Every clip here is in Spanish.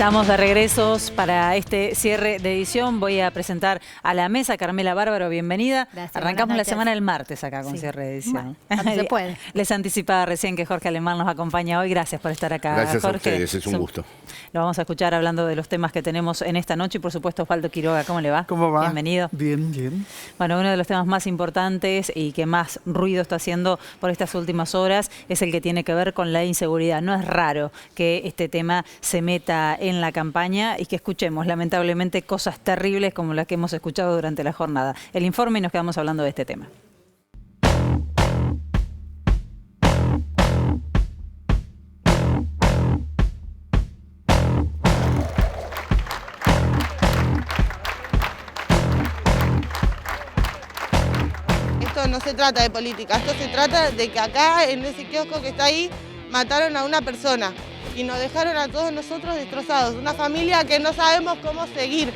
Estamos de regresos para este cierre de edición. Voy a presentar a la mesa. Carmela Bárbaro, bienvenida. Gracias, arrancamos la semana del martes acá con cierre de edición. Bueno, se puede. Les anticipaba recién que Jorge Alemán nos acompaña hoy. Gracias por estar acá, Gracias Jorge. a ustedes, es un gusto. Lo vamos a escuchar hablando de los temas que tenemos en esta noche y por supuesto Osvaldo Quiroga. ¿Cómo le va? ¿Cómo va? Bienvenido. Bien, bien. Bueno, uno de los temas más importantes y que más ruido está haciendo por estas últimas horas es el que tiene que ver con la inseguridad. No es raro que este tema se meta en la campaña y que escuchemos lamentablemente cosas terribles como las que hemos escuchado durante la jornada. El informe y nos quedamos hablando de este tema. Esto no se trata de política, esto se trata de que acá en ese kiosco que está ahí mataron a una persona y nos dejaron a todos nosotros destrozados, una familia que no sabemos cómo seguir.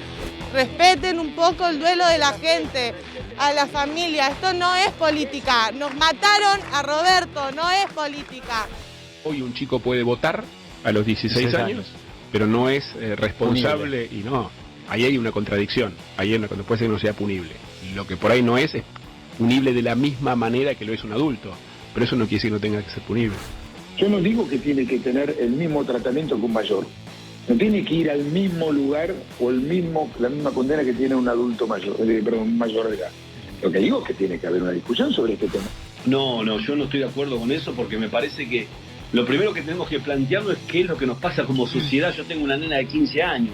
Respeten un poco el duelo de la gente, a la familia, esto no es política, nos mataron a Roberto, no es política. Hoy un chico puede votar a los 16 años, pero no es responsable y no, ahí hay una contradicción, cuando puede ser que no sea punible. Lo que por ahí no es punible de la misma manera que lo es un adulto, pero eso no quiere decir que no tenga que ser punible. Yo no digo que tiene que tener el mismo tratamiento que un mayor. No tiene que ir al mismo lugar o la misma condena que tiene un adulto mayor, un mayor de edad. Lo que digo es que tiene que haber una discusión sobre este tema. No, yo no estoy de acuerdo con eso porque me parece que lo primero que tenemos que plantearnos es qué es lo que nos pasa como sociedad. Yo tengo una nena de 15 años.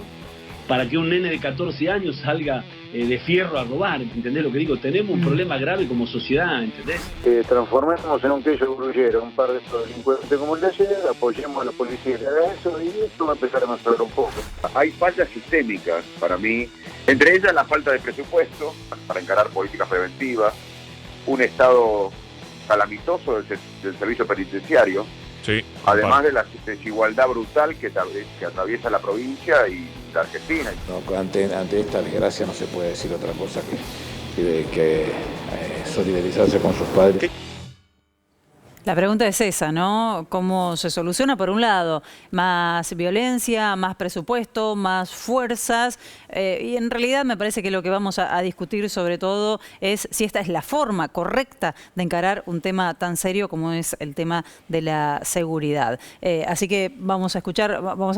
Para que un nene de 14 años salga de fierro a robar, ¿entendés lo que digo? Tenemos un problema grave como sociedad, ¿entendés? Transformemos en un queso grullero un par de estos delincuentes como el de ayer, apoyemos a la policía que haga eso y esto va a empezar a mejorar un poco. Hay fallas sistémicas para mí, entre ellas la falta de presupuesto para encarar políticas preventivas, un estado calamitoso del servicio penitenciario, sí, además de la desigualdad brutal que atraviesa la provincia y la Argentina. No, ante esta desgracia no se puede decir otra cosa que solidarizarse con sus padres. La pregunta es esa, ¿no? ¿Cómo se soluciona? Por un lado, más violencia, más presupuesto, más fuerzas. Y en realidad me parece que lo que vamos a discutir sobre todo es si esta es la forma correcta de encarar un tema tan serio como es el tema de la seguridad. Así que vamos a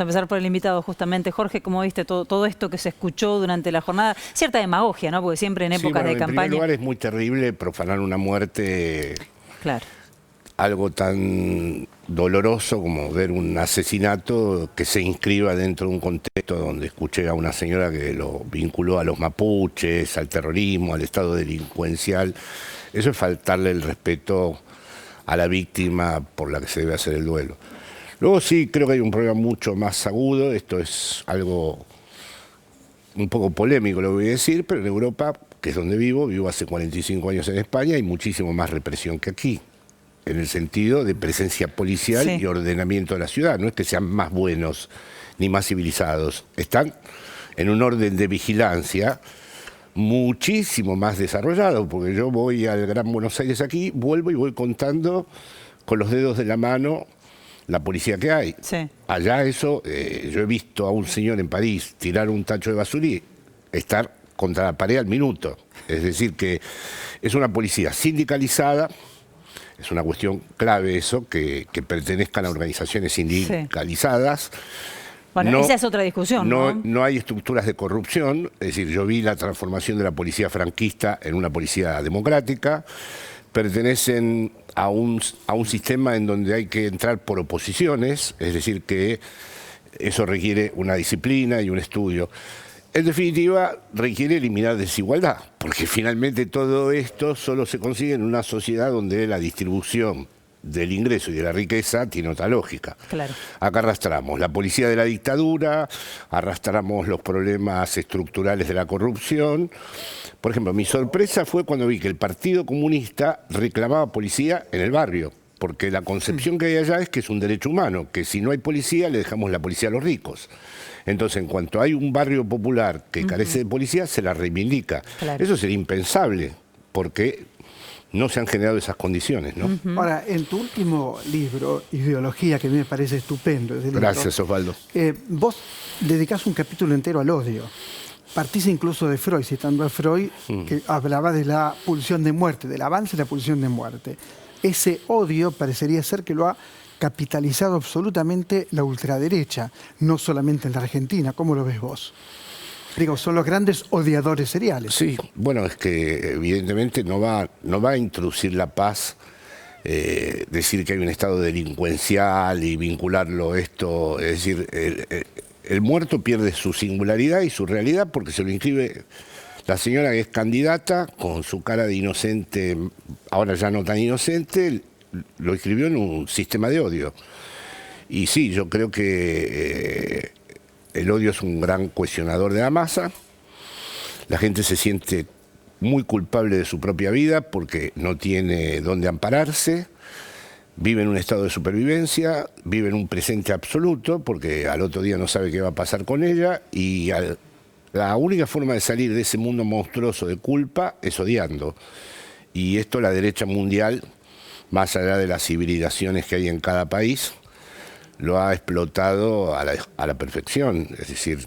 empezar por el invitado justamente. Jorge, ¿cómo viste todo esto que se escuchó durante la jornada? Cierta demagogia, ¿no? Porque siempre en épocas de campaña... En primer lugar es muy terrible profanar una muerte... Claro. Algo tan doloroso como ver un asesinato que se inscriba dentro de un contexto donde escuché a una señora que lo vinculó a los mapuches, al terrorismo, al estado delincuencial. Eso es faltarle el respeto a la víctima por la que se debe hacer el duelo. Luego sí, creo que hay un problema mucho más agudo. Esto es algo un poco polémico, lo voy a decir, pero en Europa, que es donde vivo hace 45 años en España, hay muchísimo más represión que aquí, en el sentido de presencia policial y ordenamiento de la ciudad. No es que sean más buenos ni más civilizados. Están en un orden de vigilancia muchísimo más desarrollado, porque yo voy al Gran Buenos Aires aquí, vuelvo y voy contando con los dedos de la mano la policía que hay. Sí. Allá eso, yo he visto a un señor en París tirar un tacho de basura y estar contra la pared al minuto. Es decir, que es una policía sindicalizada. Es una cuestión clave eso, que pertenezcan a organizaciones sindicalizadas. Sí. Bueno, esa es otra discusión, ¿no? No hay estructuras de corrupción, es decir, yo vi la transformación de la policía franquista en una policía democrática, pertenecen a un sistema en donde hay que entrar por oposiciones, es decir, que eso requiere una disciplina y un estudio. En definitiva, requiere eliminar desigualdad, porque finalmente todo esto solo se consigue en una sociedad donde la distribución del ingreso y de la riqueza tiene otra lógica. Claro. Acá arrastramos la policía de la dictadura, arrastramos los problemas estructurales de la corrupción. Por ejemplo, mi sorpresa fue cuando vi que el Partido Comunista reclamaba policía en el barrio, porque la concepción que hay allá es que es un derecho humano, que si no hay policía le dejamos la policía a los ricos. Entonces, en cuanto hay un barrio popular que carece de policía, se la reivindica. Claro. Eso sería impensable, porque no se han generado esas condiciones, ¿no? Ahora, en tu último libro, Ideología, que a mí me parece estupendo. Gracias, Osvaldo. Vos dedicás un capítulo entero al odio. Partís incluso de Freud, citando a Freud, que hablaba de la pulsión de muerte, del avance de la pulsión de muerte. Ese odio parecería ser que lo ha capitalizado absolutamente la ultraderecha, no solamente en la Argentina. ¿Cómo lo ves vos? Digo, son los grandes odiadores seriales. Sí, bueno, es que evidentemente no va a introducir la paz decir que hay un estado delincuencial y vincularlo esto, es decir, el muerto pierde su singularidad y su realidad porque se lo inscribe la señora que es candidata con su cara de inocente, ahora ya no tan inocente, lo inscribió en un sistema de odio. Y sí, yo creo que el odio es un gran cuestionador de la masa. La gente se siente muy culpable de su propia vida porque no tiene dónde ampararse, vive en un estado de supervivencia, vive en un presente absoluto porque al otro día no sabe qué va a pasar con ella y la única forma de salir de ese mundo monstruoso de culpa es odiando. Y esto la derecha mundial, más allá de las hibridaciones que hay en cada país, lo ha explotado a la perfección. Es decir,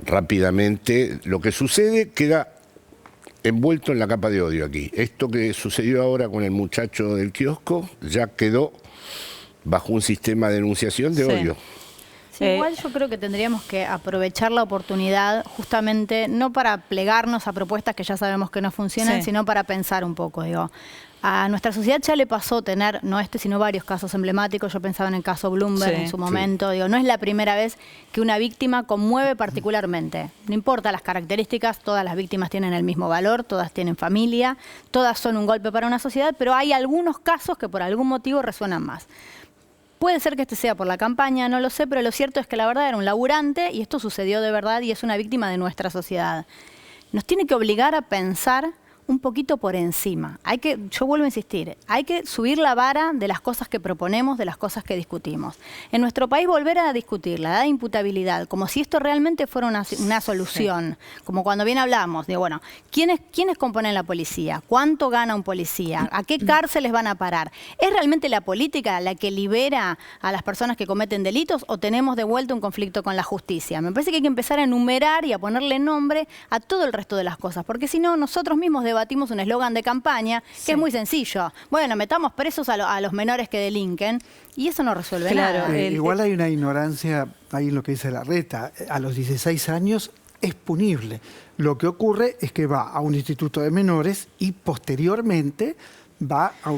rápidamente lo que sucede queda envuelto en la capa de odio aquí. Esto que sucedió ahora con el muchacho del kiosco ya quedó bajo un sistema de enunciación de odio. Sí, igual yo creo que tendríamos que aprovechar la oportunidad justamente no para plegarnos a propuestas que ya sabemos que no funcionan, sino para pensar un poco, digo. A nuestra sociedad ya le pasó tener, no este, sino varios casos emblemáticos. Yo pensaba en el caso Bloomberg en su momento. Digo, no es la primera vez que una víctima conmueve particularmente. No importa las características, todas las víctimas tienen el mismo valor, todas tienen familia, todas son un golpe para una sociedad, pero hay algunos casos que por algún motivo resuenan más. Puede ser que este sea por la campaña, no lo sé, pero lo cierto es que la verdad era un laburante y esto sucedió de verdad y es una víctima de nuestra sociedad. Nos tiene que obligar a pensar un poquito por encima. Yo vuelvo a insistir, hay que subir la vara de las cosas que proponemos, de las cosas que discutimos. En nuestro país volver a discutir la edad de imputabilidad, como si esto realmente fuera una solución. Como cuando bien hablamos, de bueno, ¿quiénes componen la policía? ¿Cuánto gana un policía? ¿A qué cárceles van a parar? ¿Es realmente la política la que libera a las personas que cometen delitos o tenemos de vuelta un conflicto con la justicia? Me parece que hay que empezar a enumerar y a ponerle nombre a todo el resto de las cosas, porque si no, nosotros mismos debatimos un eslogan de campaña que es muy sencillo. Bueno, metamos presos a los menores que delinquen y eso no resuelve nada. Igual hay una ignorancia ahí en lo que dice Larreta. A los 16 años es punible. Lo que ocurre es que va a un instituto de menores y posteriormente va a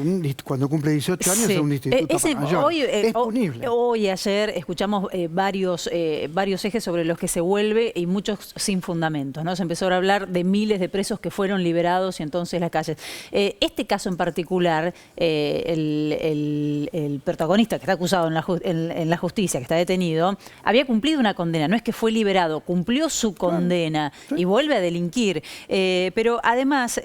cuando cumple 18 años a un instituto para mayores. Es punible. Hoy, ayer, escuchamos varios ejes sobre los que se vuelve y muchos sin fundamentos, ¿no? Se empezó a hablar de miles de presos que fueron liberados y entonces las calles. Este caso en particular, el protagonista que está acusado en la justicia, que está detenido, había cumplido una condena. No es que fue liberado, cumplió su condena y vuelve a delinquir. Pero además,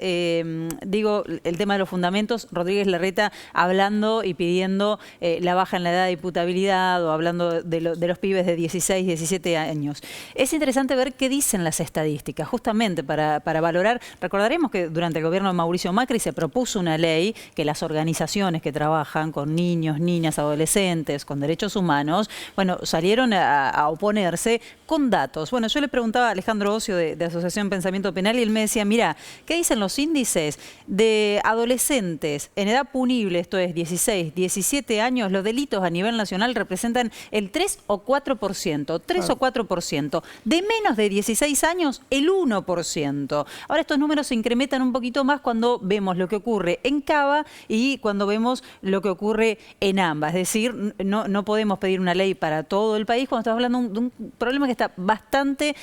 digo, el tema de los fundamentos, Rodríguez Larreta hablando y pidiendo la baja en la edad de imputabilidad o hablando de los pibes de 16, 17 años. Es interesante ver qué dicen las estadísticas, justamente para valorar. Recordaremos que durante el gobierno de Mauricio Macri se propuso una ley que las organizaciones que trabajan con niños, niñas, adolescentes, con derechos humanos, bueno, salieron a oponerse con datos. Bueno, yo le preguntaba a Alejandro Ocio de Asociación Pensamiento Penal y él me decía, mira, ¿qué dicen los índices de adolescentes en edad punible, esto es 16, 17 años, los delitos a nivel nacional representan el 3 o 4%, 3 o 4%. De menos de 16 años, el 1%. Ahora estos números se incrementan un poquito más cuando vemos lo que ocurre en Cava y cuando vemos lo que ocurre en ambas. Es decir, no podemos pedir una ley para todo el país cuando estamos hablando de un problema que está bastante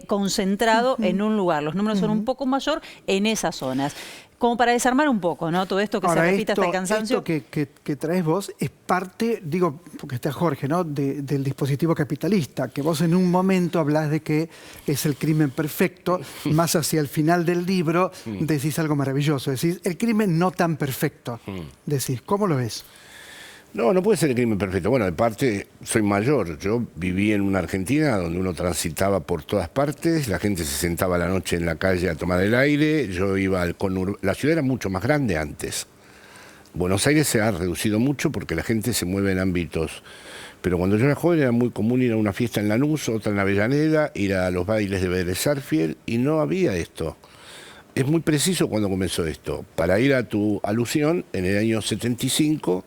concentrado en un lugar. Los números son un poco mayor en esas zonas. Como para desarmar un poco, ¿no? Todo esto que ahora, se repita hasta el cansancio. Esto que traes vos es parte, digo, porque está Jorge, ¿no? Del dispositivo capitalista, que vos en un momento hablás de que es el crimen perfecto, más hacia el final del libro decís algo maravilloso, decís el crimen no tan perfecto. Decís, ¿cómo lo ves? No, no puede ser el crimen perfecto. Bueno, de parte, soy mayor. Yo viví en una Argentina donde uno transitaba por todas partes, la gente se sentaba a la noche en la calle a tomar el aire, yo iba al conurbano. La ciudad era mucho más grande antes. Buenos Aires se ha reducido mucho porque la gente se mueve en ámbitos. Pero cuando yo era joven era muy común ir a una fiesta en Lanús, otra en Avellaneda, ir a los bailes de Vélez Sarsfield, y no había esto. Es muy preciso cuando comenzó esto. Para ir a tu alusión, en el año 75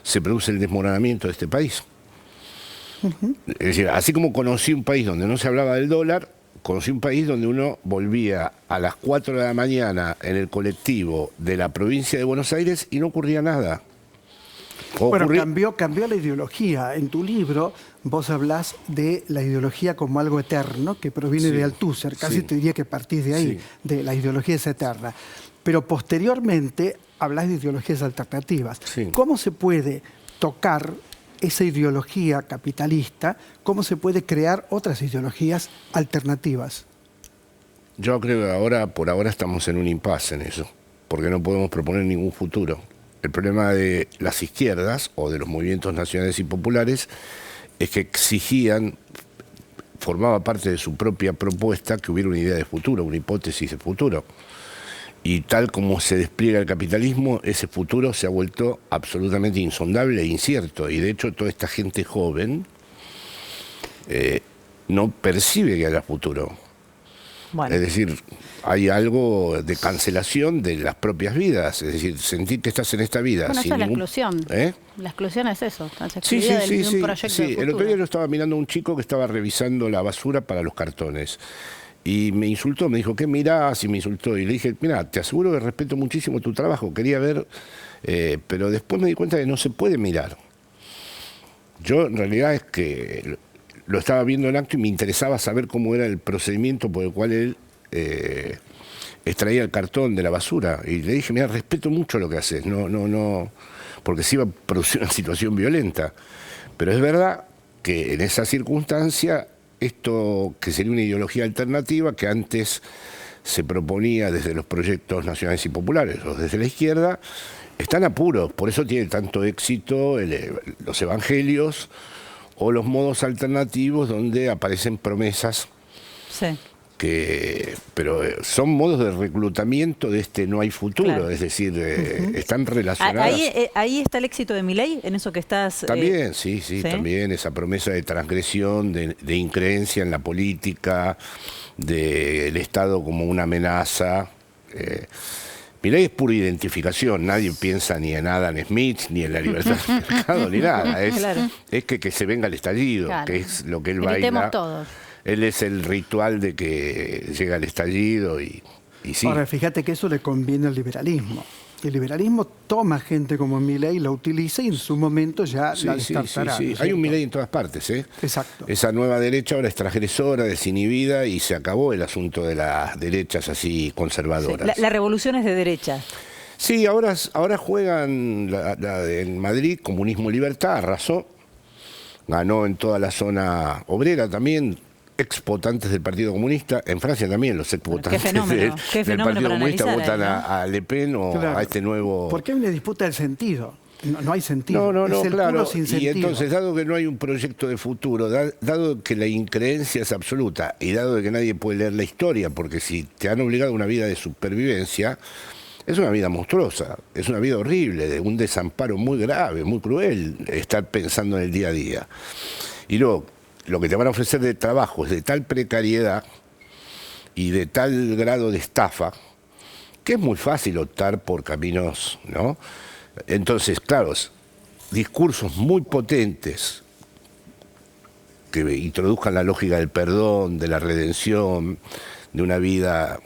se produce el desmoronamiento de este país. Es decir, así como conocí un país donde no se hablaba del dólar, conocí un país donde uno volvía a las 4 de la mañana en el colectivo de la provincia de Buenos Aires y no ocurría nada. Bueno, cambió la ideología. En tu libro vos hablás de la ideología como algo eterno que proviene de Althusser. Casi te diría que partís de ahí, de la ideología es eterna. Pero posteriormente hablas de ideologías alternativas. ¿Cómo se puede tocar esa ideología capitalista? ¿Cómo se puede crear otras ideologías alternativas? Yo creo que por ahora estamos en un impasse en eso, porque no podemos proponer ningún futuro. El problema de las izquierdas o de los movimientos nacionales y populares es que exigían, formaba parte de su propia propuesta que hubiera una idea de futuro, una hipótesis de futuro. Y tal como se despliega el capitalismo, ese futuro se ha vuelto absolutamente insondable e incierto. Y de hecho toda esta gente joven no percibe que haya futuro. Bueno. Es decir, hay algo de cancelación de las propias vidas. Es decir, sentir que estás en esta vida. Bueno, sin esa es la exclusión. La exclusión es eso. Sí. El otro día yo estaba mirando a un chico que estaba revisando la basura para los cartones. Y me insultó, me dijo, ¿qué mirás? Y me insultó. Y le dije, mira, te aseguro que respeto muchísimo tu trabajo. Quería ver, pero después me di cuenta que no se puede mirar. Yo en realidad es que lo estaba viendo en acto y me interesaba saber cómo era el procedimiento por el cual él extraía el cartón de la basura. Y le dije, mira, respeto mucho lo que haces, no, porque se iba a producir una situación violenta. Pero es verdad que en esa circunstancia, esto que sería una ideología alternativa que antes se proponía desde los proyectos nacionales y populares o desde la izquierda, están apuros. Por eso tiene tanto éxito los evangelios o los modos alternativos donde aparecen promesas pero son modos de reclutamiento de no hay futuro, es decir, están relacionadas. Ahí está el éxito de Milei, en eso que estás... También, sí, también esa promesa de transgresión, de increencia en la política, del Estado como una amenaza. Milei es pura identificación, nadie piensa ni en Adam Smith, ni en la libertad del mercado, ni nada. Es que se venga el estallido, que es lo que él baila. Todos. Él es el ritual de que llega el estallido y sí. Ahora, fíjate que eso le conviene al liberalismo. El liberalismo toma gente como Milei, la utiliza y en su momento ya la descartará. Sí. Hay un Milei en todas partes, Exacto. Esa nueva derecha ahora es transgresora, desinhibida y se acabó el asunto de las derechas así conservadoras. La revolución es de derecha. Sí, ahora juegan en Madrid, Comunismo Libertad, arrasó, ganó en toda la zona obrera también, exvotantes del Partido Comunista, en Francia también los exvotantes del Partido Comunista votan a Le Pen o a este nuevo... Porque hay una disputa del sentido. No hay sentido. No, es el claro. Puro sin sentido. Y entonces, dado que no hay un proyecto de futuro, dado que la increencia es absoluta y dado que nadie puede leer la historia, porque si te han obligado a una vida de supervivencia, es una vida monstruosa, es una vida horrible, de un desamparo muy grave, muy cruel, estar pensando en el día a día. Y luego, lo que te van a ofrecer de trabajo es de tal precariedad y de tal grado de estafa que es muy fácil optar por caminos, ¿no? Entonces, claro, discursos muy potentes que introduzcan la lógica del perdón, de la redención, de una vida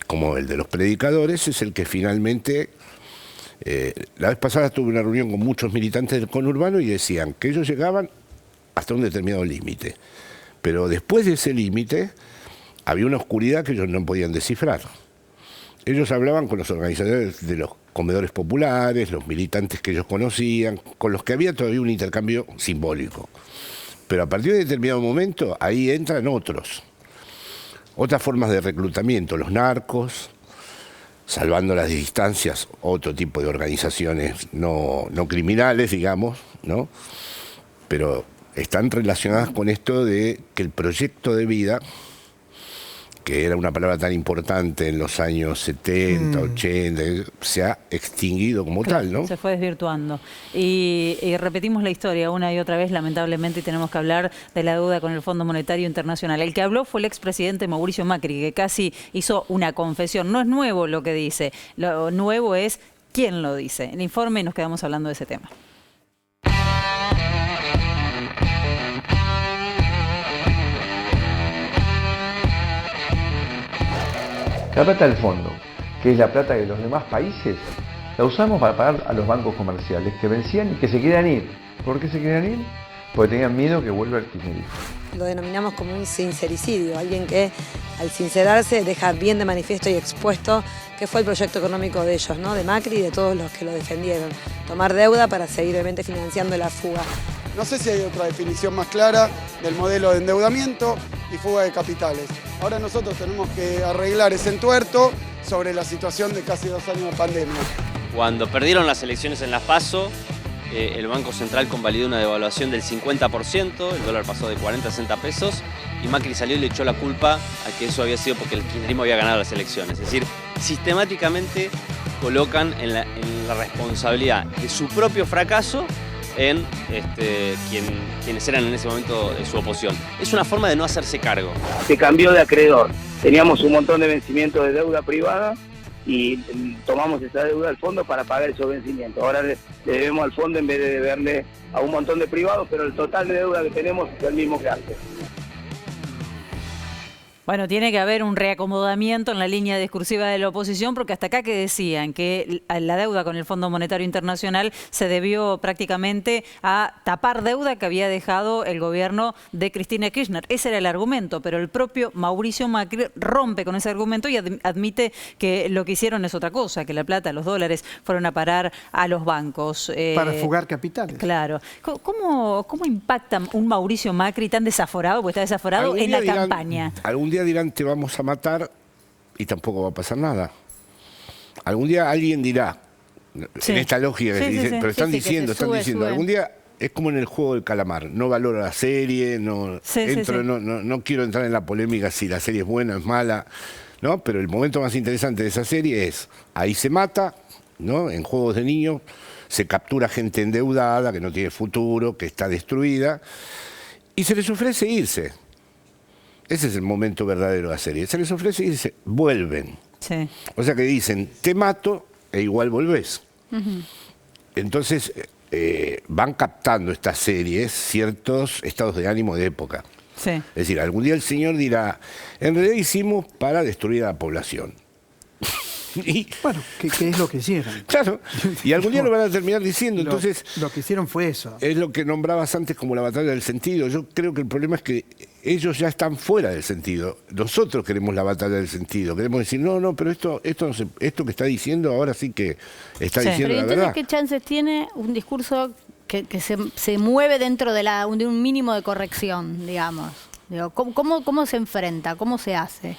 como el de los predicadores, es el que finalmente... la vez pasada tuve una reunión con muchos militantes del conurbano y decían que ellos llegaban hasta un determinado límite. Pero después de ese límite había una oscuridad que ellos no podían descifrar. Ellos hablaban con los organizadores de los comedores populares, los militantes que ellos conocían, con los que había todavía un intercambio simbólico. Pero a partir de determinado momento, ahí entran otras formas de reclutamiento, los narcos, salvando las distancias, otro tipo de organizaciones no criminales, digamos, ¿no? Pero están relacionadas con esto de que el proyecto de vida, que era una palabra tan importante en los años 70, 80, se ha extinguido como tal, ¿no? Se fue desvirtuando. Y repetimos la historia una y otra vez, lamentablemente, y tenemos que hablar de la deuda con el Fondo Monetario Internacional. El que habló fue el expresidente Mauricio Macri, que casi hizo una confesión. No es nuevo lo que dice, lo nuevo es quién lo dice. El informe y nos quedamos hablando de ese tema. La plata del fondo, que es la plata de los demás países, la usamos para pagar a los bancos comerciales que vencían y que se querían ir. ¿Por qué se querían ir? Porque tenían miedo que vuelva el kirchnerismo. Lo denominamos como un sincericidio, alguien que al sincerarse deja bien de manifiesto y expuesto qué fue el proyecto económico de ellos, ¿no? De Macri y de todos los que lo defendieron. Tomar deuda para seguir obviamente financiando la fuga. No sé si hay otra definición más clara del modelo de endeudamiento y fuga de capitales. Ahora nosotros tenemos que arreglar ese entuerto sobre la situación de casi 2 años de pandemia. Cuando perdieron las elecciones en las PASO, el Banco Central convalidó una devaluación del 50%, el dólar pasó de 40 a 60 pesos y Macri salió y le echó la culpa a que eso había sido porque el kirchnerismo había ganado las elecciones. Es decir, sistemáticamente colocan en la responsabilidad de su propio fracaso en quienes eran en ese momento de su oposición. Es una forma de no hacerse cargo. Se cambió de acreedor. Teníamos un montón de vencimientos de deuda privada y tomamos esa deuda al fondo para pagar esos vencimientos. Ahora le debemos al fondo en vez de deberle a un montón de privados, pero el total de deuda que tenemos es el mismo que antes. Bueno, tiene que haber un reacomodamiento en la línea discursiva de la oposición, porque hasta acá que decían que la deuda con el Fondo Monetario Internacional se debió prácticamente a tapar deuda que había dejado el gobierno de Cristina Kirchner. Ese era el argumento, pero el propio Mauricio Macri rompe con ese argumento y admite que lo que hicieron es otra cosa, que la plata, los dólares, fueron a parar a los bancos. Para fugar capitales. Claro. ¿Cómo impacta un Mauricio Macri tan desaforado, porque está desaforado en la campaña? Algún día dirán te vamos a matar y tampoco va a pasar nada. Algún día alguien dirá, en esta lógica, pero están diciendo, algún día es como en el juego del calamar, no valoro la serie, no quiero entrar en la polémica si la serie es buena o es mala, ¿no? Pero el momento más interesante de esa serie es, ahí se mata, ¿no? En juegos de niños, se captura gente endeudada, que no tiene futuro, que está destruida, y se les ofrece irse. Ese es el momento verdadero de la serie. Se les ofrece y dice, vuelven. Sí. O sea que dicen, te mato e igual volvés. Entonces van captando estas series ciertos estados de ánimo de época. Sí. Es decir, algún día el señor dirá, en realidad hicimos para destruir a la población. Y, bueno, ¿qué es lo que hicieron? Claro, y algún día lo van a terminar diciendo. Entonces, lo que hicieron fue eso. Es lo que nombrabas antes como la batalla del sentido. Yo creo que el problema es que ellos ya están fuera del sentido. Nosotros queremos la batalla del sentido. Queremos decir, no, pero esto que está diciendo ahora sí que está diciendo la verdad. Entonces, ¿qué chances tiene un discurso que se mueve dentro de un mínimo de corrección, digamos? Digo, ¿cómo se enfrenta? ¿Cómo se hace?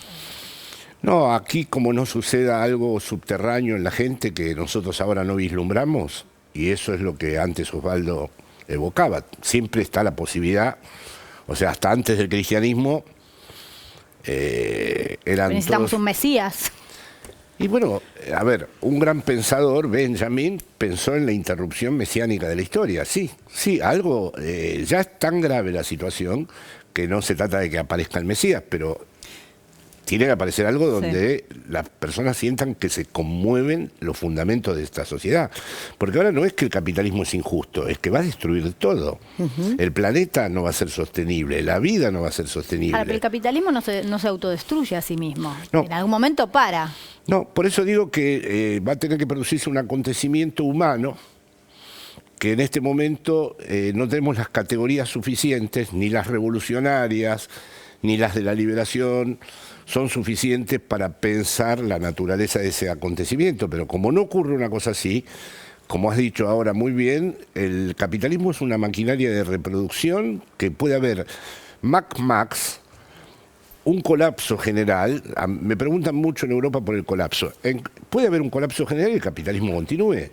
No, aquí como no suceda algo subterráneo en la gente que nosotros ahora no vislumbramos, y eso es lo que antes Osvaldo evocaba, siempre está la posibilidad, o sea, hasta antes del cristianismo necesitamos un Mesías. Y bueno, a ver, un gran pensador, Benjamin, pensó en la interrupción mesiánica de la historia, sí, algo, ya es tan grave la situación que no se trata de que aparezca el Mesías, pero tiene que aparecer algo donde las personas sientan que se conmueven los fundamentos de esta sociedad. Porque ahora no es que el capitalismo es injusto, es que va a destruir todo. El planeta no va a ser sostenible, la vida no va a ser sostenible. Ahora, pero el capitalismo no se autodestruye a sí mismo. No. En algún momento para. No, por eso digo que va a tener que producirse un acontecimiento humano que en este momento no tenemos las categorías suficientes, ni las revolucionarias, ni las de la liberación, son suficientes para pensar la naturaleza de ese acontecimiento. Pero como no ocurre una cosa así, como has dicho ahora muy bien, el capitalismo es una maquinaria de reproducción que puede haber Max, un colapso general, me preguntan mucho en Europa por el colapso. ¿Puede haber un colapso general y el capitalismo continúe?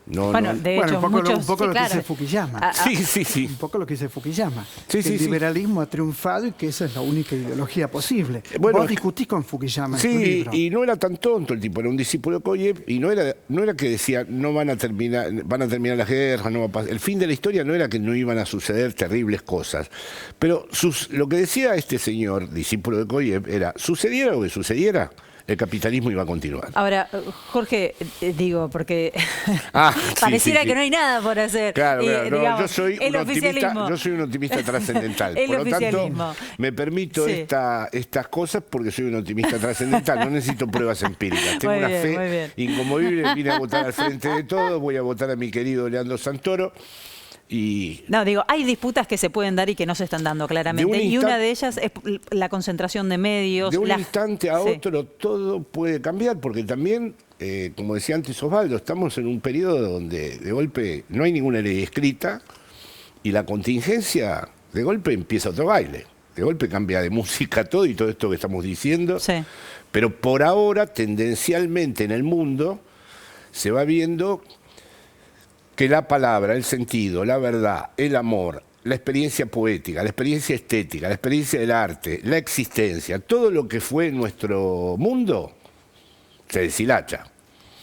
No, bueno, no. de hecho, un poco lo que dice Fukuyama. Sí. Un poco lo que dice Fukuyama. Sí, el liberalismo ha triunfado y que esa es la única ideología posible. Bueno, vos discutís con Fukuyama en tu sí, libro. y no era tan tonto el tipo, era un discípulo de Koyev, y no era que decía, no van a terminar las guerras, no va a pasar. El fin de la historia no era que no iban a suceder terribles cosas. Pero lo que decía este señor, discípulo de Koyev, era, sucediera lo que sucediera, el capitalismo iba a continuar. Ahora, Jorge, digo, porque pareciera que no hay nada por hacer. Claro, digamos, yo soy un optimista trascendental. Por lo tanto, me permito estas cosas porque soy un optimista trascendental. No necesito pruebas empíricas. Tengo una fe inconmovible. Vine a votar al frente de todos. Voy a votar a mi querido Leandro Santoro. No, digo, hay disputas que se pueden dar y que no se están dando claramente. Y una de ellas es la concentración de medios. De un instante a otro todo puede cambiar, porque también, como decía antes Osvaldo, estamos en un periodo donde de golpe no hay ninguna ley escrita y la contingencia de golpe empieza otro baile. De golpe cambia de música todo y todo esto que estamos diciendo. Sí. Pero por ahora, tendencialmente en el mundo, se va viendo que la palabra, el sentido, la verdad, el amor, la experiencia poética, la experiencia estética, la experiencia del arte, la existencia, todo lo que fue nuestro mundo, se deshilacha.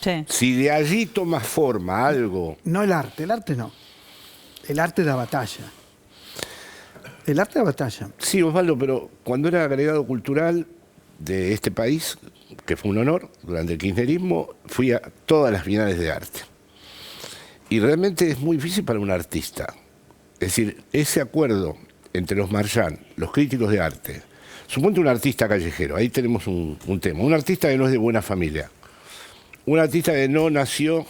Sí. Si de allí toma forma algo... No el arte no. El arte de la batalla. El arte de la batalla. Sí, Osvaldo, pero cuando era agregado cultural de este país, que fue un honor, durante el kirchnerismo, fui a todas las bienales de arte. Y realmente es muy difícil para un artista. Es decir, ese acuerdo entre los marchands, los críticos de arte, suponte un artista callejero, ahí tenemos un tema, un artista que no es de buena familia, un artista que no nació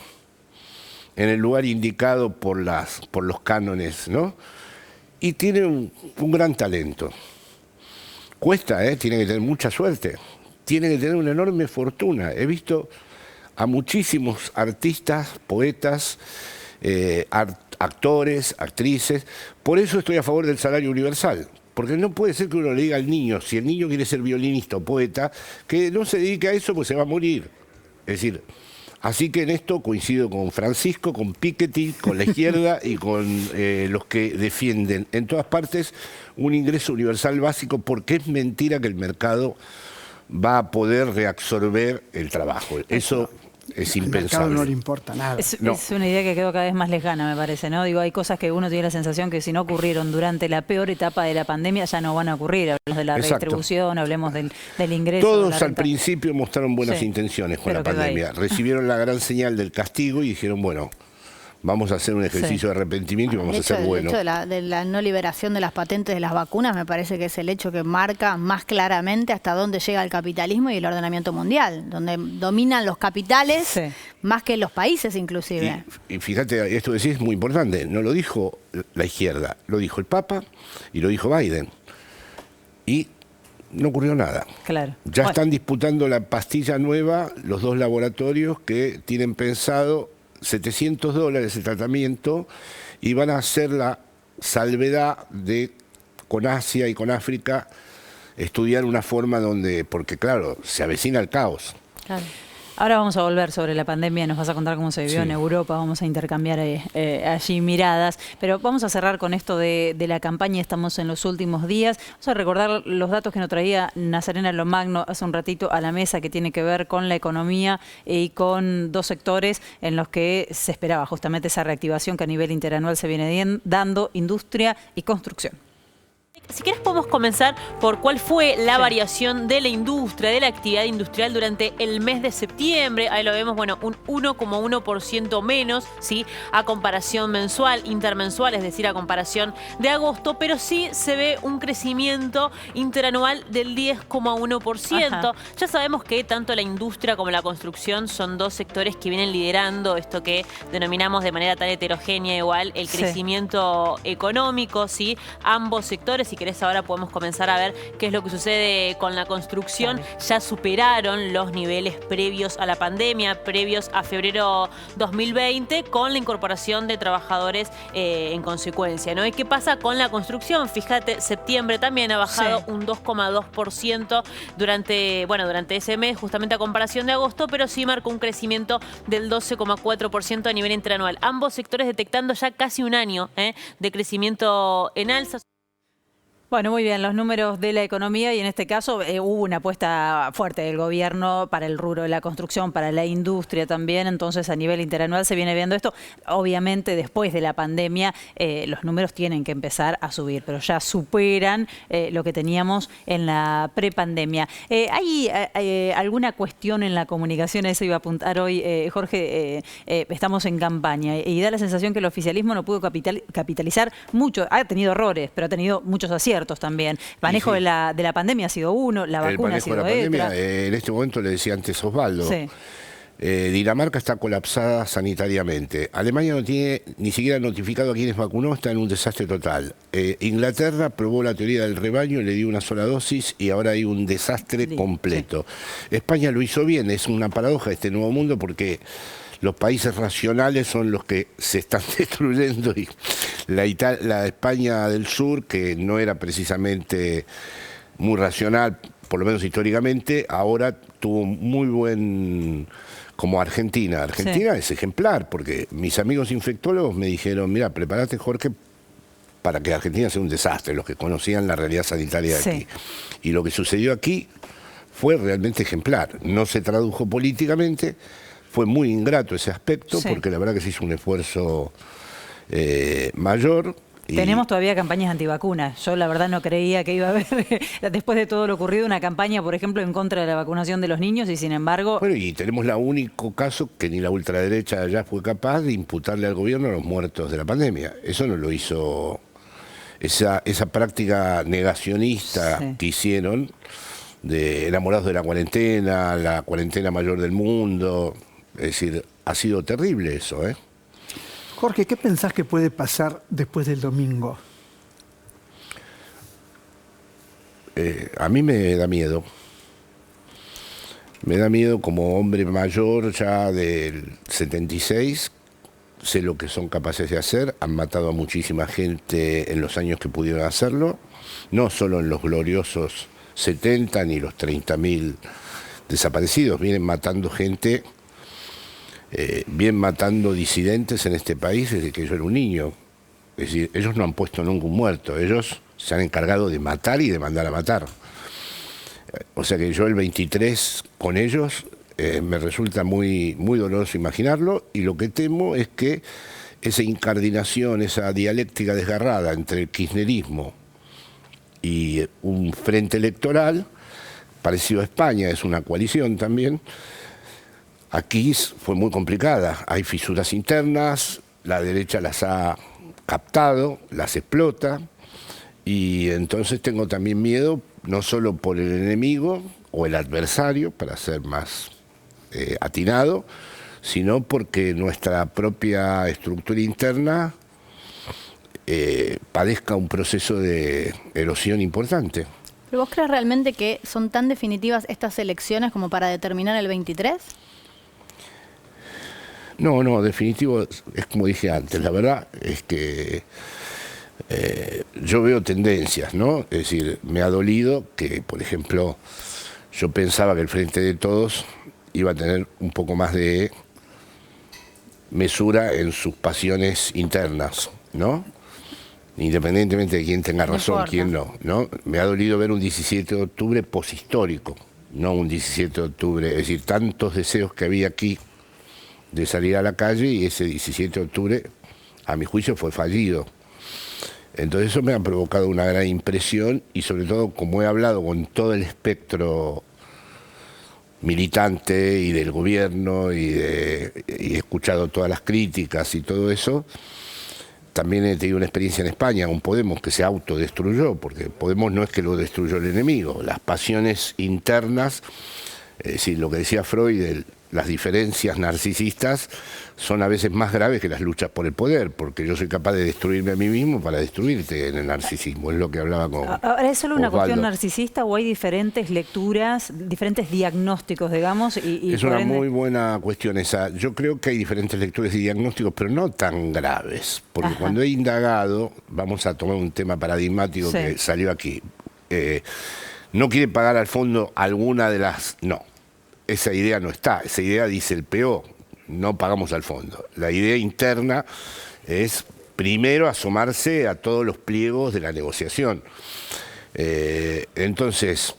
en el lugar indicado por los cánones, ¿no? Y tiene un gran talento. Cuesta, tiene que tener mucha suerte, tiene que tener una enorme fortuna. He visto a muchísimos artistas, poetas, actores, actrices. Por eso estoy a favor del salario universal. Porque no puede ser que uno le diga al niño, si el niño quiere ser violinista o poeta, que no se dedique a eso, pues se va a morir. Es decir, así que en esto coincido con Francisco, con Piketty, con la izquierda y con los que defienden en todas partes un ingreso universal básico, porque es mentira que el mercado va a poder reabsorber el trabajo. Eso es impensable. Al mercado no le importa nada. Es una idea que quedó cada vez más lejana, me parece, ¿no? Digo, hay cosas que uno tiene la sensación que si no ocurrieron durante la peor etapa de la pandemia ya no van a ocurrir. Hablemos de la redistribución, hablemos del ingreso. Todos al principio mostraron buenas intenciones con la pandemia. Recibieron la gran señal del castigo y dijeron, bueno, vamos a hacer un ejercicio de arrepentimiento y vamos a ser buenos. El hecho de la no liberación de las patentes de las vacunas me parece que es el hecho que marca más claramente hasta dónde llega el capitalismo y el ordenamiento mundial, donde dominan los capitales más que los países inclusive. Y fíjate, esto que decís es muy importante, no lo dijo la izquierda, lo dijo el Papa y lo dijo Biden. Y no ocurrió nada. Claro. Ya están disputando la pastilla nueva los dos laboratorios que tienen pensado $700 el tratamiento y van a hacer la salvedad de con Asia y con África estudiar una forma donde, porque claro, se avecina el caos. Claro. Ahora vamos a volver sobre la pandemia, nos vas a contar cómo se vivió en Europa, vamos a intercambiar allí miradas, pero vamos a cerrar con esto de la campaña, estamos en los últimos días. Vamos a recordar los datos que nos traía Nazarena Lomagno hace un ratito a la mesa, que tiene que ver con la economía y con dos sectores en los que se esperaba justamente esa reactivación que a nivel interanual se viene dando, industria y construcción. Si querés podemos comenzar por cuál fue la variación de la industria, de la actividad industrial durante el mes de septiembre. Ahí lo vemos, bueno, un 1,1% menos, ¿sí? A comparación mensual, intermensual, es decir, a comparación de agosto, pero sí se ve un crecimiento interanual del 10,1%. Ya sabemos que tanto la industria como la construcción son dos sectores que vienen liderando esto que denominamos de manera tan heterogénea igual el crecimiento económico, ¿sí? Ambos sectores y querés ahora podemos comenzar a ver qué es lo que sucede con la construcción. Ya superaron los niveles previos a la pandemia, previos a febrero 2020, con la incorporación de trabajadores en consecuencia, ¿no? ¿Y qué pasa con la construcción? Fíjate, septiembre también ha bajado un 2,2% durante ese mes, justamente a comparación de agosto, pero sí marcó un crecimiento del 12,4% a nivel interanual. Ambos sectores detectando ya casi un año de crecimiento en alza. Bueno, muy bien, los números de la economía y en este caso hubo una apuesta fuerte del gobierno para el rubro de la construcción, para la industria también, entonces a nivel interanual se viene viendo esto. Obviamente después de la pandemia los números tienen que empezar a subir, pero ya superan lo que teníamos en la prepandemia. ¿Hay alguna cuestión en la comunicación? A eso iba a apuntar hoy, Jorge. Estamos en campaña y da la sensación que el oficialismo no pudo capitalizar mucho. Ha tenido errores, pero ha tenido muchos aciertos también. El manejo de la pandemia ha sido uno, la vacuna ha sido otra. En este momento le decía antes Osvaldo, Dinamarca está colapsada sanitariamente. Alemania no tiene ni siquiera notificado a quienes vacunó, está en un desastre total. Inglaterra probó la teoría del rebaño, le dio una sola dosis y ahora hay un desastre completo. España lo hizo bien, es una paradoja de este nuevo mundo porque los países racionales son los que se están destruyendo y la España del sur, que no era precisamente muy racional, por lo menos históricamente, ahora tuvo muy buen... como Argentina. Argentina es ejemplar, porque mis amigos infectólogos me dijeron, mira, prepárate, Jorge, para que Argentina sea un desastre, los que conocían la realidad sanitaria de aquí. Y lo que sucedió aquí fue realmente ejemplar. No se tradujo políticamente. Fue muy ingrato ese aspecto, porque la verdad que se hizo un esfuerzo mayor. Tenemos todavía campañas antivacunas. Yo la verdad no creía que iba a haber, después de todo lo ocurrido, una campaña, por ejemplo, en contra de la vacunación de los niños y sin embargo... Bueno, y tenemos el único caso que ni la ultraderecha allá fue capaz de imputarle al gobierno a los muertos de la pandemia. Eso no lo hizo, esa práctica negacionista que hicieron, de enamorados de la cuarentena mayor del mundo. Es decir, ha sido terrible eso, Jorge, ¿qué pensás que puede pasar después del domingo? A mí me da miedo. Me da miedo como hombre mayor ya del 76. Sé lo que son capaces de hacer. Han matado a muchísima gente en los años que pudieron hacerlo. No solo en los gloriosos 70 ni los 30.000 desaparecidos. Vienen matando gente... bien matando disidentes en este país desde que yo era un niño. Es decir, ellos no han puesto nunca un muerto, ellos se han encargado de matar y de mandar a matar. O sea que yo el 23 con ellos me resulta muy, muy doloroso imaginarlo, y lo que temo es que esa incardinación, esa dialéctica desgarrada entre el kirchnerismo y un frente electoral, parecido a España, es una coalición también. Aquí fue muy complicada, hay fisuras internas, la derecha las ha captado, las explota, y entonces tengo también miedo, no solo por el enemigo o el adversario, para ser más atinado, sino porque nuestra propia estructura interna padezca un proceso de erosión importante. ¿Pero vos crees realmente que son tan definitivas estas elecciones como para determinar el 23? No, definitivo, es como dije antes, la verdad es que yo veo tendencias, ¿no? Es decir, me ha dolido que, por ejemplo, yo pensaba que el Frente de Todos iba a tener un poco más de mesura en sus pasiones internas, ¿no? Independientemente de quién tenga razón, quién no, ¿no? Me ha dolido ver un 17 de octubre poshistórico, no un 17 de octubre, es decir, tantos deseos que había aquí de salir a la calle, y ese 17 de octubre, a mi juicio, fue fallido. Entonces eso me ha provocado una gran impresión, y sobre todo, como he hablado con todo el espectro militante y del gobierno, y he escuchado todas las críticas y todo eso, también he tenido una experiencia en España con Podemos, que se autodestruyó, porque Podemos no es que lo destruyó el enemigo, las pasiones internas, es decir, lo que decía Freud, las diferencias narcisistas son a veces más graves que las luchas por el poder, porque yo soy capaz de destruirme a mí mismo para destruirte en el narcisismo, es lo que hablaba con Ahora, ¿es solo una Osvaldo. cuestión narcisista o hay diferentes lecturas, diferentes diagnósticos, digamos? Es una muy buena cuestión esa. Yo creo que hay diferentes lecturas y diagnósticos, pero no tan graves, porque cuando he indagado, vamos a tomar un tema paradigmático que salió aquí, no quiere pagar al fondo alguna de las... No. Esa idea no está, esa idea dice el PO, no pagamos al fondo. La idea interna es primero asomarse a todos los pliegos de la negociación. Entonces,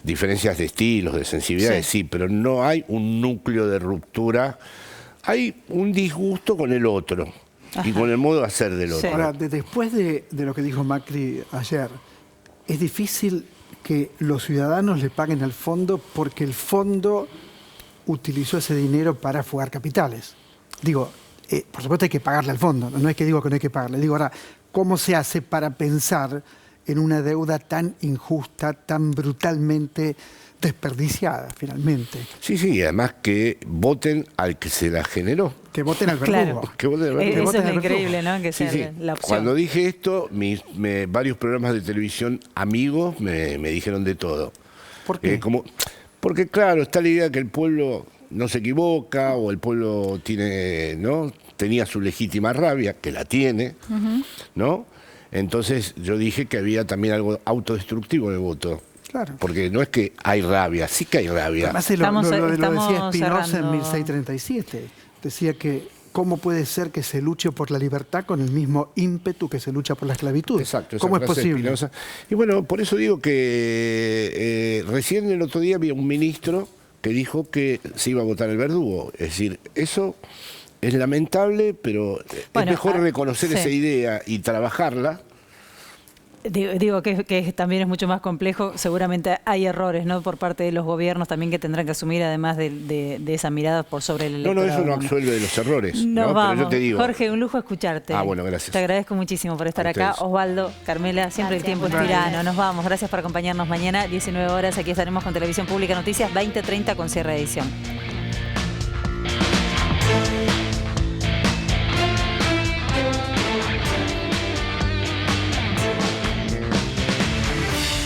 diferencias de estilos, de sensibilidades, sí, pero no hay un núcleo de ruptura, hay un disgusto con el otro y con el modo de hacer del otro. Ahora, después de lo que dijo Macri ayer, es difícil que los ciudadanos le paguen al fondo porque el fondo utilizó ese dinero para fugar capitales. Digo, por supuesto hay que pagarle al fondo, no es que digo que no hay que pagarle. Digo, ahora, ¿cómo se hace para pensar en una deuda tan injusta, tan brutalmente desperdiciada, finalmente? Sí, sí, además que voten al que se la generó. Que voten al verdugo. Claro. Que voten al verdugo. Eso es lo increíble, ¿no? Que sea la opción. Cuando dije esto, varios programas de televisión amigos me dijeron de todo. ¿Por qué? Porque claro, está la idea que el pueblo no se equivoca o el pueblo tenía su legítima rabia, que la tiene, ¿no? Entonces yo dije que había también algo autodestructivo en el voto. Claro. Porque no es que hay rabia, sí que hay rabia. Además, lo decía Spinoza en 1637. Decía que cómo puede ser que se luche por la libertad con el mismo ímpetu que se lucha por la esclavitud. Exacto. ¿Cómo es posible? Y bueno, por eso digo que recién el otro día había un ministro que dijo que se iba a votar el verdugo. Es decir, eso es lamentable, pero es mejor reconocer esa idea y trabajarla. Digo que también es mucho más complejo. Seguramente hay errores, ¿no?, por parte de los gobiernos también que tendrán que asumir, además de esa mirada por sobre el electorado. No, eso no absuelve de los errores. Nos vamos. Pero yo te digo, Jorge, un lujo escucharte. Bueno, gracias. Te agradezco muchísimo por estar acá. Osvaldo, Carmela, siempre Gracias, el tiempo es tirano. Nos vamos. Gracias por acompañarnos mañana, 19 horas. Aquí estaremos con Televisión Pública Noticias, 20:30 con cierre de edición.